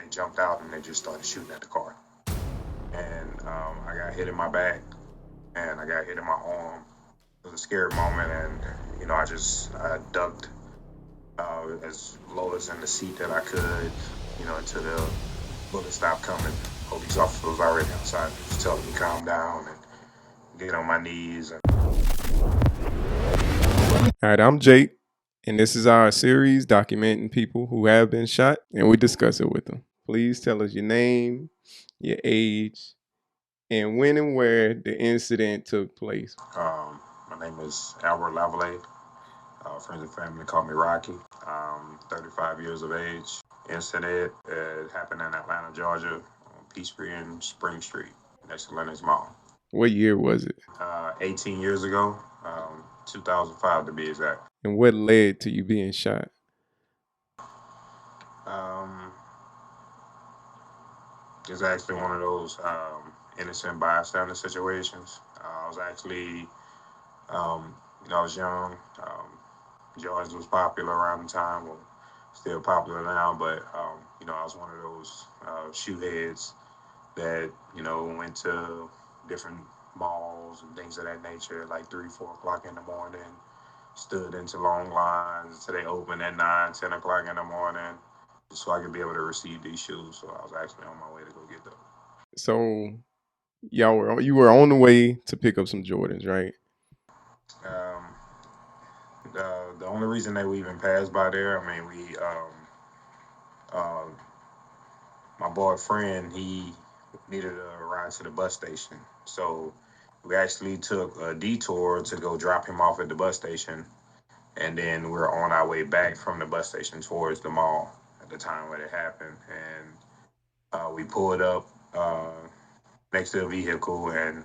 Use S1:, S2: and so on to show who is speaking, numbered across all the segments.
S1: jumped out and they just started shooting at the car. And I got hit in my back and I got hit in my arm. It was a scary moment, and I ducked as low as in the seat that I could, until the bullet stopped coming. Police officer was already outside, just telling me calm down and get on my knees.
S2: All right, I'm Jake, and this is our series documenting people who have been shot, and we discuss it with them. Please tell us your name, your age, and when and where the incident took place.
S1: My name is Albert Lavallee. Friends and family call me Rocky. I'm 35 years of age. Incident happened in Atlanta, Georgia, on Peachtree and Spring Street, next to Lennox Mall.
S2: What year was it?
S1: 18 years ago, 2005 to be exact.
S2: And what led to you being shot?
S1: Um, it's actually one of those innocent bystander situations. I was actually, I was young. Georgia was popular around the time, well, still popular now, but, I was one of those shoeheads that, went to different malls and things of that nature, like 3, 4 o'clock in the morning, stood into long lines until they opened at 9, 10 o'clock in the morning, just so I could be able to receive these shoes. So I was actually on my way to go get them.
S2: So you were on the way to pick up some Jordans, right?
S1: Um, the only reason that we even passed by there, uh, my boyfriend, he needed a ride to the bus station. So we actually took a detour to go drop him off at the bus station. And then we're on our way back from the bus station towards the mall at the time when it happened. And we pulled up next to a vehicle, and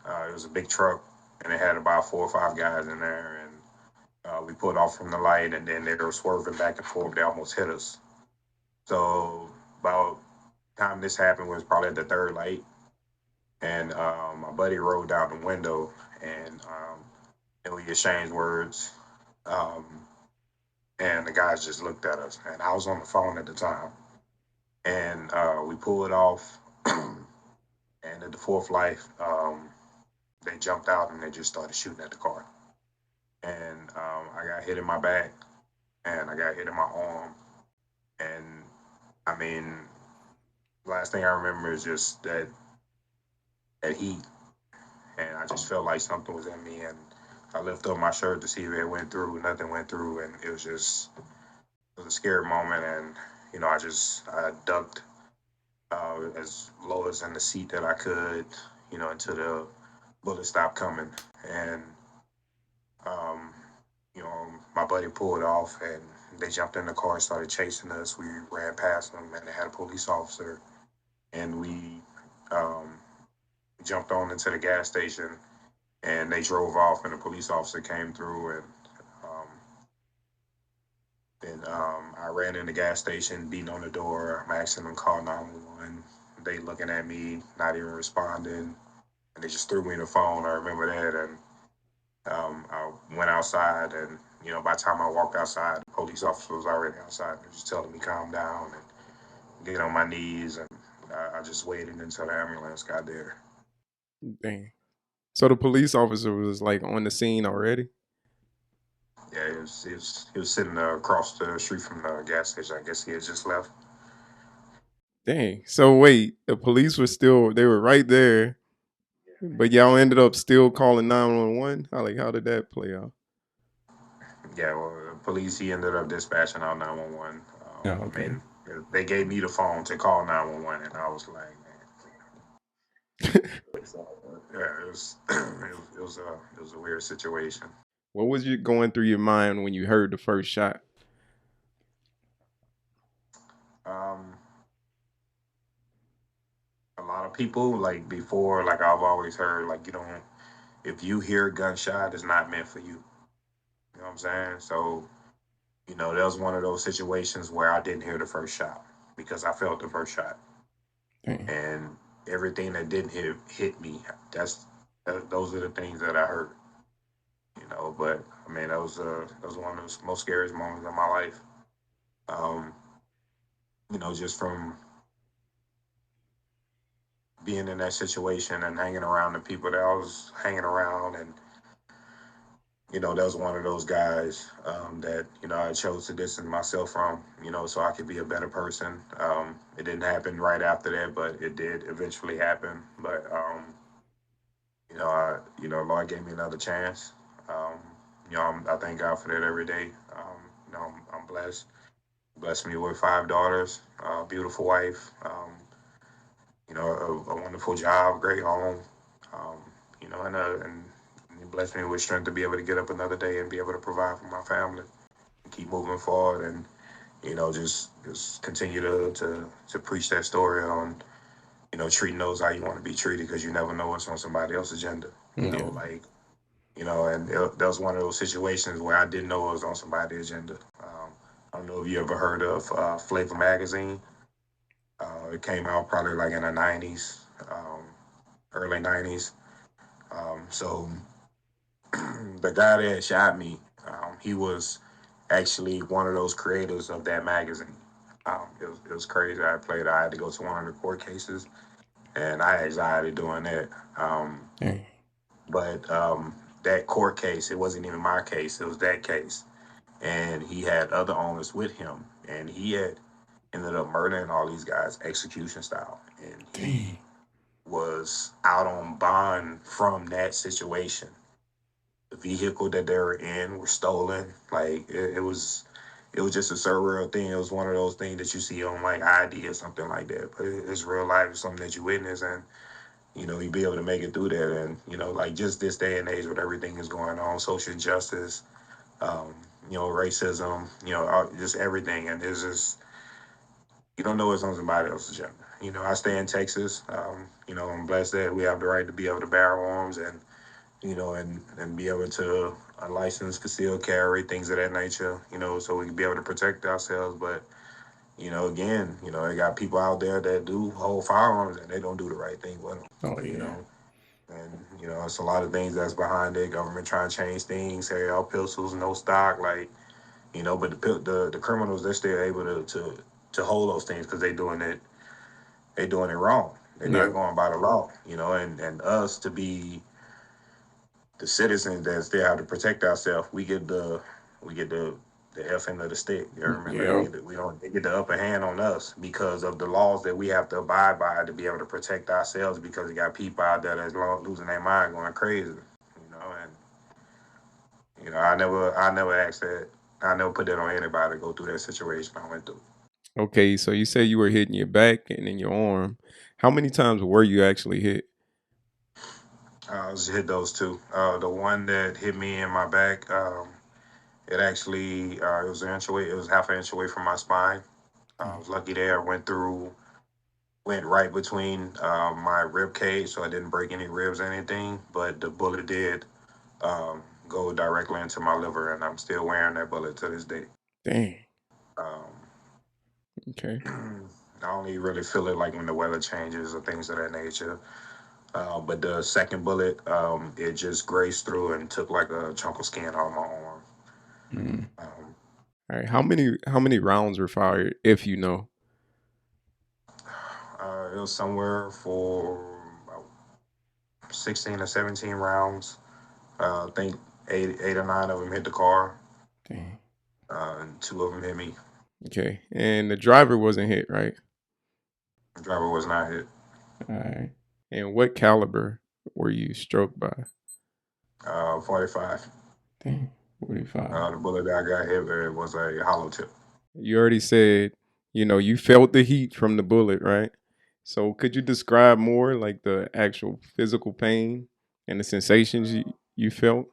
S1: it was a big truck, and it had about 4 or 5 guys in there. And we pulled off from the light, and then they were swerving back and forth. They almost hit us. So about the time this happened was probably at the third light, and my buddy rolled down the window, and we exchanged words. Um, and the guys just looked at us, and I was on the phone at the time, and we pulled off, and at the fourth light, they jumped out and they just started shooting at the car, and I got hit in my back, and I got hit in my arm, and I mean, last thing I remember is just that heat, and I just felt like something was in me, and I lifted up my shirt to see if it went through. Nothing went through, and it was a scary moment, and I ducked as low as in the seat that I could, until the bullet stopped coming, and um, my buddy pulled off, and they jumped in the car and started chasing us. We ran past them, and they had a police officer, and we jumped on into the gas station, and they drove off, and the police officer came through, and um, then I ran in the gas station, beating on the door. I'm asking them to call 911. They looking at me, not even responding, and they just threw me the phone. I remember that, and I went outside, and by the time I walked outside, the police officer was already outside. They were just telling me calm down and get on my knees, and I just waited until the ambulance got there.
S2: Dang. So the police officer was like on the scene already?
S1: Yeah, he was sitting across the street from the gas station. I guess he had just left.
S2: Dang. So wait, the police they were right there, but y'all ended up still calling 911? How did that play out?
S1: Yeah, well, the police, he ended up dispatching out 911.
S2: Oh,
S1: I
S2: okay.
S1: mean, they gave me the phone to call 911, and I was like, man, yeah, it was it was a weird situation.
S2: What was you going through your mind when you heard the first shot?
S1: Um, a lot of people, like before, like I've always heard, like you don't, if you hear a gunshot, it's not meant for you. You know what I'm saying? So that was one of those situations where I didn't hear the first shot because I felt the first shot,
S2: Dang.
S1: and everything that didn't hit me. Those are the things that I heard. But I mean, that was one of the most scariest moments of my life. Um, just from being in that situation and hanging around the people that I was hanging around. And that was one of those guys that I chose to distance myself from, so I could be a better person. It didn't happen right after that, but it did eventually happen. But Lord gave me another chance. Um, I thank God for that every day. I'm blessed. Blessed me with 5 daughters, beautiful wife. A wonderful job, great home. Um, and he blessed me with strength to be able to get up another day and be able to provide for my family and keep moving forward, and just continue to preach that story on treating those how you want to be treated, because you never know what's on somebody else's agenda.
S2: Yeah.
S1: Like and that was one of those situations where I didn't know it was on somebody's agenda. I don't know if you ever heard of Flavor Magazine. It came out probably like in the '90s, early '90s. So the guy that shot me, he was actually one of those creators of that magazine. It was crazy. I had to go to one of the court cases, and I had anxiety doing that.
S2: Dang.
S1: But that court case, it wasn't even my case. It was that case, and he had other owners with him, and he had ended up murdering all these guys execution style, and he
S2: Dang.
S1: was out on bond from that situation. The vehicle that they were in was stolen. Like it was just a surreal thing. It was one of those things that you see on like ID or something like that. But it's real life. It's something that you witness, and you be able to make it through that. And like just this day and age with everything is going on, social justice, um, racism, just everything. And it's just you don't know what's on somebody else's agenda. I stay in Texas. I'm blessed that we have the right to be able to bear arms and and be able to license, conceal carry, things of that nature, so we can be able to protect ourselves. But, again, they got people out there that do hold firearms and they don't do the right thing with them,
S2: Oh
S1: you
S2: yeah.
S1: know. And, it's a lot of things that's behind it. Government trying to change things, say, all pistols, no stock, like, but the criminals, they're still able to hold those things because they doing it wrong. They're not
S2: Yeah.
S1: going by the law, and us to be the citizens that still have to protect ourselves, we get the F end of the stick. You remember
S2: Yeah.
S1: we don't they get the upper hand on us because of the laws that we have to abide by to be able to protect ourselves, because we got people out there that's losing their mind, going crazy. And I never asked that. I never put that on anybody to go through that situation I went through.
S2: Okay, so you said you were hitting your back and in your arm. How many times were you actually hit?
S1: I just hit those two. The one that hit me in my back, it actually it was an inch away. It was half an inch away from my spine. I was lucky there. Went right between my rib cage, so I didn't break any ribs or anything. But the bullet did go directly into my liver, and I'm still wearing that bullet to this day.
S2: Dang.
S1: Um,
S2: Okay.
S1: I only really feel it like when the weather changes or things of that nature. But the second bullet, it just grazed through and took like a chunk of skin off my arm.
S2: Mm.
S1: Um,
S2: All right. How many rounds were fired, if you know?
S1: it was somewhere for about 16 or 17 rounds. I think eight or nine of them hit the car,
S2: Dang.
S1: and two of them hit me.
S2: Okay. And the driver wasn't hit, right?
S1: The driver was not hit.
S2: All right. And what caliber were you struck by?
S1: 45.
S2: Dang. 45.
S1: The bullet that I got hit with was a hollow tip.
S2: You already said, you felt the heat from the bullet, right? So could you describe more like the actual physical pain and the sensations you felt?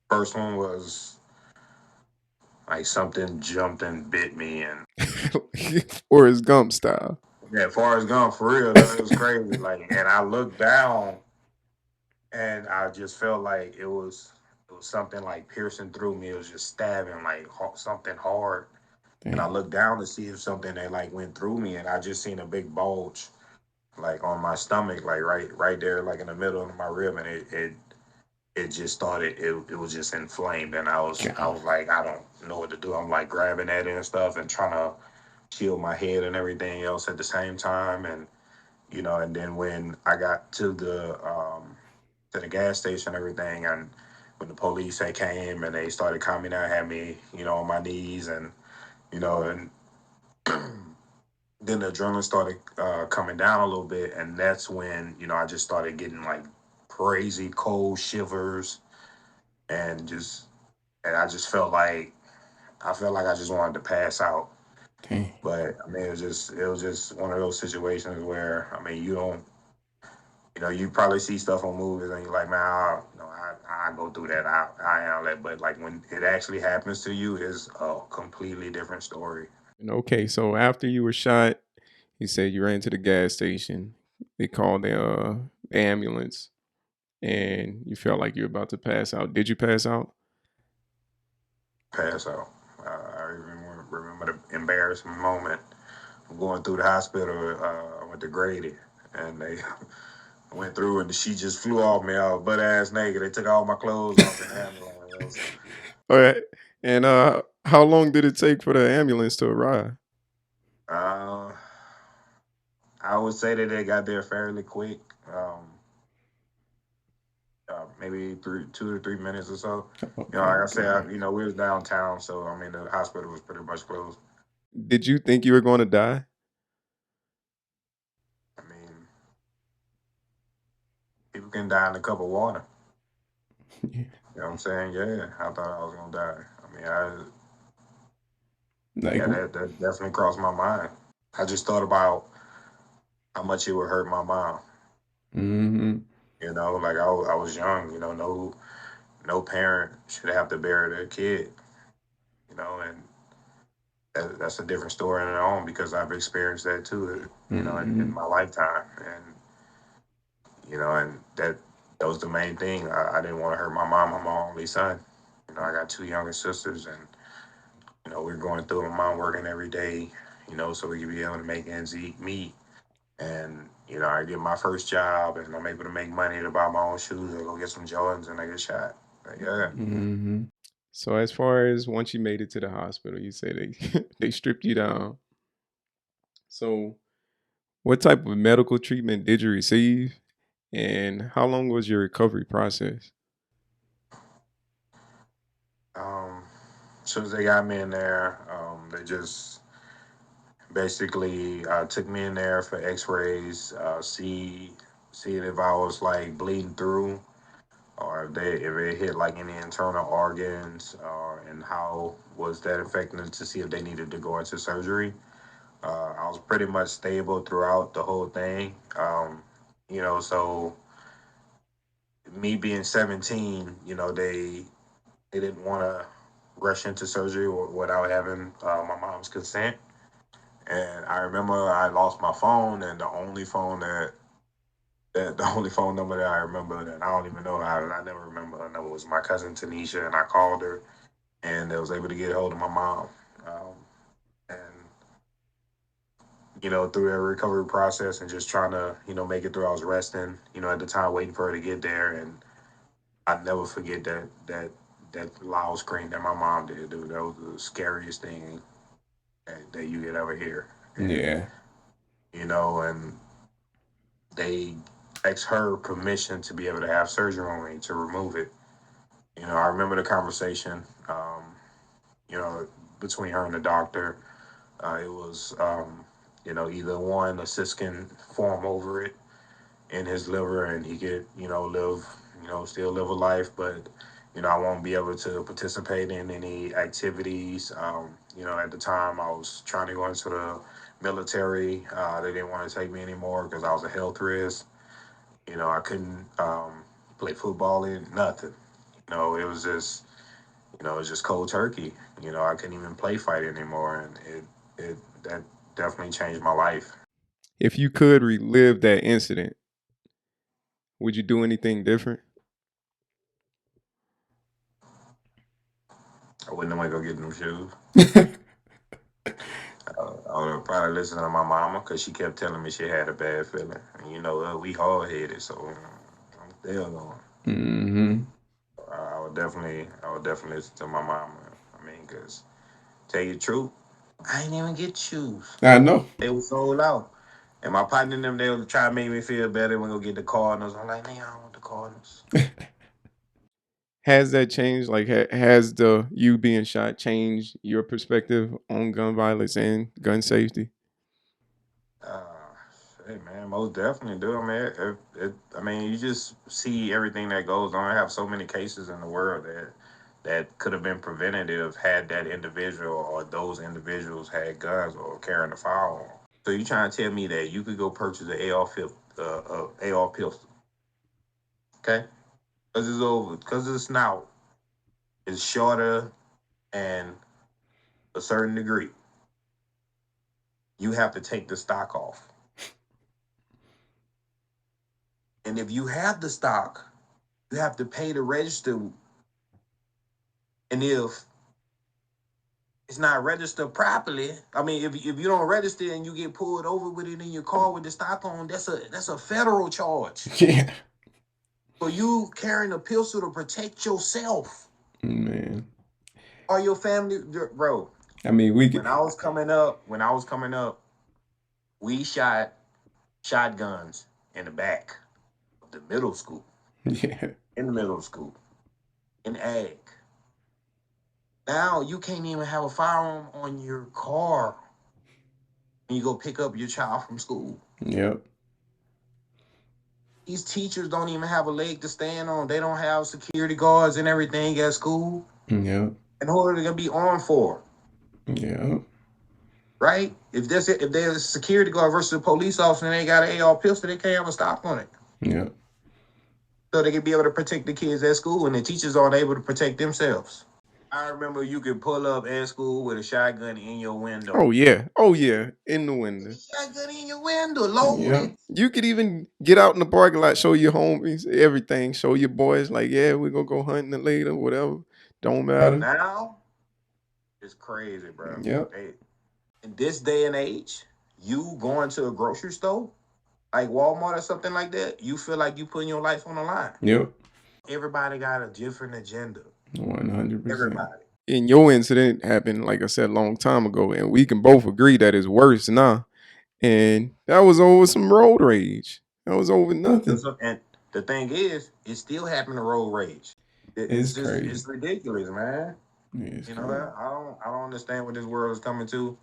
S1: First one was like something jumped and bit me, and
S2: Forrest Gump style.
S1: yeah, Forrest Gump for real though, it was crazy. Like, and I looked down, and I just felt like it was something like piercing through me. It was just stabbing like something hard, and I
S2: Dang.
S1: looked down to see if something that like went through me, and I just seen a big bulge like on my stomach, like right there, like in the middle of my rib, and it just started. It was just inflamed, and I was
S2: God.
S1: like, I don't know what to do. I'm like grabbing at it and stuff and shield my head and everything else at the same time. And and then when I got to the gas station and everything, and when the police they came and they started coming out, had me on my knees, and and then the adrenaline started coming down a little bit, and that's when I just started getting like crazy cold shivers, and I just felt like I just wanted to pass out.
S2: Dang.
S1: But I mean, it was just one of those situations where I mean, you probably see stuff on movies and you're like, man, I go through that, I handle that. But like when it actually happens to you, it's a completely different story.
S2: And okay, so after you were shot, he said you ran to the gas station. They called the ambulance, and you felt like you were about to pass out. Did you pass out?
S1: Pass out. I even remember the embarrassing moment of going through the hospital. I went to Grady, and they went through, and she just flew off me. I was butt ass naked. They took all my clothes off in the ambulance.
S2: All right. And how long did it take for the ambulance to arrive?
S1: Uh, I would say that they got there fairly quick. Maybe 2 to 3 minutes or so.
S2: Okay,
S1: Like I said,
S2: okay.
S1: we was downtown, so I mean the hospital was pretty much closed.
S2: Did you think you were going to die?
S1: I mean, people can die in a cup of water.
S2: Yeah.
S1: You know what I'm saying? Yeah, I thought I was gonna die. I mean,
S2: Like,
S1: yeah, that definitely crossed my mind. I just thought about how much it would hurt my mom.
S2: mm-hmm.
S1: Like I was young. No parent should have to bury their kid. And that's a different story in its own because I've experienced that too. In
S2: Mm-hmm.
S1: my lifetime, and that was the main thing. I didn't want to hurt my mom. I'm my only son. I got two younger sisters, and we're going through. My mom working every day, so we could be able to make ends meet. And I get my first job, and I'm able to make money to buy my own shoes or go get some Jordans, and I get shot. Like, yeah,
S2: Mm-hmm. So as far as once you made it to the hospital, you say they they stripped you down. So what type of medical treatment did you receive, and how long was your recovery process?
S1: um, as soon as they got me in there, they just basically took me in there for X-rays, see if I was like bleeding through, or if it hit like any internal organs, and how was that affecting it to see if they needed to go into surgery. I was pretty much stable throughout the whole thing. So me being 17, they didn't want to rush into surgery without having my mom's consent. And I remember I lost my phone, and the only phone number that I remember, that I don't even know how, I never remember her number, was my cousin Tanisha, and I called her, and I was able to get a hold of my mom. And through that recovery process and just trying to make it through, I was resting, at the time, waiting for her to get there, and I never forget that loud scream that my mom did, dude. That was the scariest thing that you could ever hear. And
S2: Yeah.
S1: and they asked her permission to be able to have surgery on me to remove it. I remember the conversation, you know, between her and the doctor. It was, either one, a cyst can form over it in his liver, and he could, live, still live a life, but I won't be able to participate in any activities. At the time, I was trying to go into the military. They didn't want to take me anymore because I was a health risk. I couldn't play football in nothing. It was just, it was just cold turkey. I couldn't even play fight anymore, and it that definitely changed my life.
S2: If you could relive that incident, would you do anything different?
S1: I wouldn't want to go get them shoes. I would have probably listened to my mama because she kept telling me she had a bad feeling. And we hard headed, so I'm still going.
S2: Mm-hmm.
S1: I would definitely listen to my mama. I mean, because tell you the truth, I ain't even get shoes.
S2: I know.
S1: They were sold out. And my partner and them, they were trying to make me feel better when we go get the Cardinals. I'm like, man, I don't want the Cardinals.
S2: Has that changed? Like, has the you being shot changed your perspective on gun violence and gun safety?
S1: Uh, hey man, most definitely do. I mean, I mean, you just see everything that goes on. I have so many cases in the world that could have been preventative had that individual or those individuals had guns or carrying a firearm. So you trying to tell me that you could go purchase an AR pistol, okay? Because it's over. Because the snout is shorter and a certain degree. You have to take the stock off. And if you have the stock, you have to pay to register. And if it's not registered properly, I mean, if you don't register and you get pulled over with it in your car with the stock on, that's a federal charge.
S2: Yeah.
S1: For you carrying a pistol to protect yourself
S2: Man.
S1: or your family, bro.
S2: I mean, we
S1: When
S2: could.
S1: I was coming up, we shot shotguns in the back of the middle school.
S2: Yeah.
S1: In the middle school. In ag. Now you can't even have a firearm on your car when you go pick up your child from school.
S2: Yep.
S1: These teachers don't even have a leg to stand on. They don't have security guards and everything at school.
S2: Yep.
S1: And who are they gonna be armed for?
S2: Yep.
S1: Right? If there's a security guard versus a police officer and they got an AR pistol, they can't have a stop on it.
S2: Yep.
S1: So they can be able to protect the kids at school, and the teachers aren't able to protect themselves. I remember you could pull up at school with a shotgun in your window.
S2: Oh yeah. Oh yeah. In the window.
S1: Shotgun in your window,
S2: Yeah.
S1: loaded.
S2: You could even get out in the parking lot, show your homies everything, show your boys like, yeah, we're gonna go hunting later, whatever. Don't matter.
S1: Now it's crazy, bro.
S2: Yep.
S1: In this day and age, you going to a grocery store like Walmart or something like that, you feel like you putting your life on the line.
S2: Yep.
S1: Everybody got a different agenda.
S2: 100%.
S1: Everybody.
S2: And your incident happened, like I said, a long time ago, and we can both agree that it's worse now. And that was over some road rage. That was over nothing.
S1: And the thing is, it still happened to road rage.
S2: It's crazy.
S1: It's ridiculous, man.
S2: It's
S1: You know,
S2: crazy.
S1: I don't understand what this world is coming to,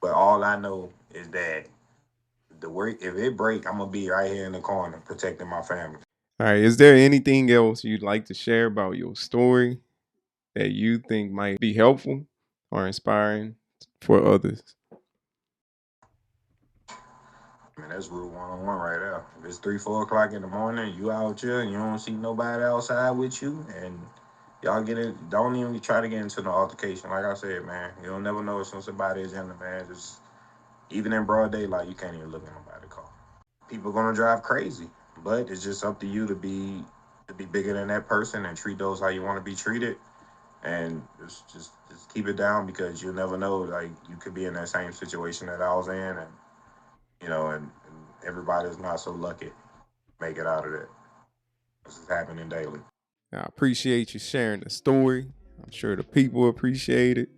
S1: but all I know is that the work if it break, I'm gonna be right here in the corner protecting my family.
S2: All right. Is there anything else you'd like to share about your story that you think might be helpful or inspiring for others?
S1: I mean, that's rule 101 right there. If it's 3, 4 o'clock in the morning, you out here and you don't see nobody outside with you, and y'all get it. Don't even try to get into the altercation. Like I said, man, you'll never know if somebody is in the man. Just even in broad daylight, you can't even look in nobody's car. People gonna drive crazy, but it's just up to you to be bigger than that person and treat those how you want to be treated, and just keep it down because you'll never know. Like you could be in that same situation that I was in, and and everybody's not so lucky to make it out of that. This is happening daily.
S2: I appreciate you sharing the story. I'm sure the people appreciate it.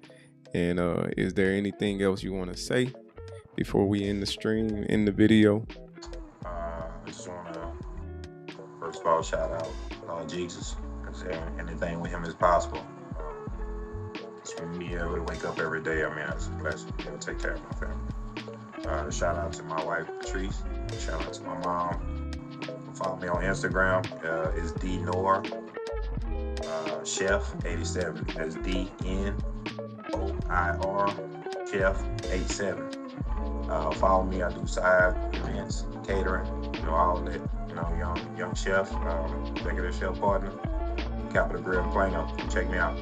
S2: And is there anything else you want to say before we end the stream, end the video?
S1: I just want to first of all shout out Jesus because anything with him is possible. Just for me able to wake up every day, I mean, that's a blessing. To take care of my family. Shout out to my wife Patrice. Shout out to my mom. Follow me on Instagram. It's dnoir chef 87. That's DNOIR chef 87. Follow me. I do side events, catering, all that. Young chef, executive chef partner, Capital Grill Plano. Check me out.